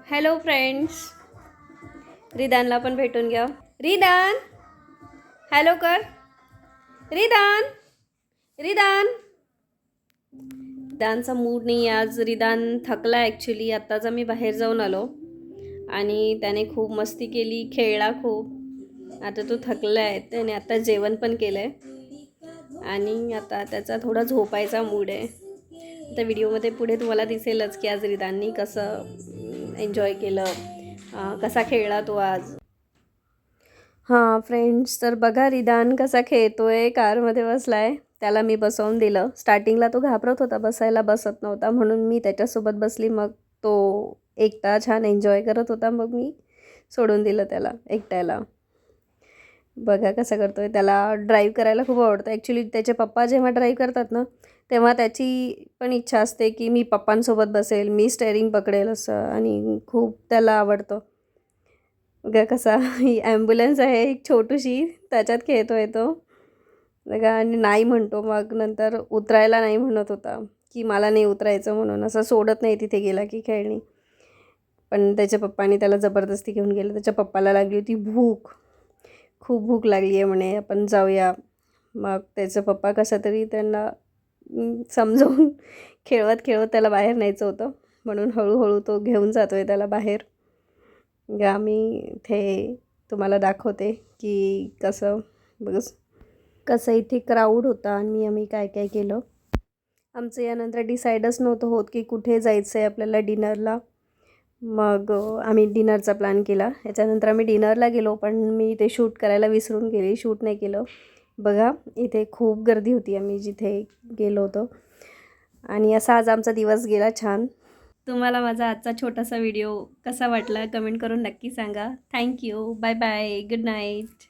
Hello friends, रिदानला पण भेटून घ्या. रिदान, हॅलो कर. रिदान, रिदान. रिदानचा मूड नाही आज. रिदान थकला ॲक्च्युली. आत्ताच आम्ही बाहेर जाऊन आलो आणि त्याने खूप मस्ती केली, खेळला खूप. आता तो थकला आहे. त्याने आता जेवण पण केलं आहे आणि आता त्याचा थोडा झोपायचा मूड आहे. त्या व्हिडिओमध्ये पुढे तुम्हाला दिसेलच की आज रिदाननी कसं एन्जॉय केलं, कसा खेळला तो आज. हां फ्रेंड्स, तर बघा रिदान कसा खेळतोय. कारमध्ये बसला आहे. त्याला मी बसवून दिलं. स्टार्टिंगला तो घाबरत होता, बसायला बसत नव्हता, म्हणून मी त्याच्यासोबत बसली. मग तो एकटा छान एन्जॉय करत होता. मग मी सोडून दिलं त्याला एकट्याला. बघा कसं करतोय. त्याला ड्राईव्ह करायला खूप आवडतं. ॲक्च्युली त्याचे पप्पा जेव्हा ड्राईव्ह करतात ना, तेव्हा त्याची पण इच्छा असते की मी पप्पांसोबत बसेल, मी स्टेअरिंग पकडेल असं, आणि खूप त्याला आवडतं. बघा कसा ही ॲम्ब्युलन्स आहे एक छोटीशी, त्याच्यात खेळतोय तो बघा. आणि नाही म्हणतो, मग नंतर उतरायला नाही म्हणत होता की मला नाही उतरायचं म्हणून, असं सोडत नाही तिथे गेला की खेळणी. पण त्याच्या पप्पांनी त्याला जबरदस्ती घेऊन गेलं. त्याच्या पप्पाला लागली होती भूक, खूप भूक लागली आहे म्हणे, आपण जाऊया. मग त्याचं पप्पा कसं तरी त्यांना समजावून खेळवत खेळवत त्याला बाहेर न्यायचं होतं, म्हणून हळूहळू तो घेऊन जातो आहे त्याला बाहेर. मी इथे तुम्हाला दाखवते की कसं बघ, कसं इथे क्राऊड होता आणि आम्ही काय काय केलं. आमचं यानंतर डिसाईडच नव्हतं होत की कुठे जायचं आहे आपल्याला डिनरला. मग आम्ही डिनरचा प्लॅन केला. याच्यानंतर आम्ही डिनरला गेलो, पण मी ते शूट करायला विसरून गेले, शूट नाही केलं. बघा इथे खूप गर्दी होती आम्ही जिथे गेलो होतो. आणि असा आज आमचा दिवस गेला छान. तुम्हाला माझा आजचा छोटासा व्हिडिओ कसा वाटला कमेंट करून नक्की सांगा. Thank you. Bye bye. Good night.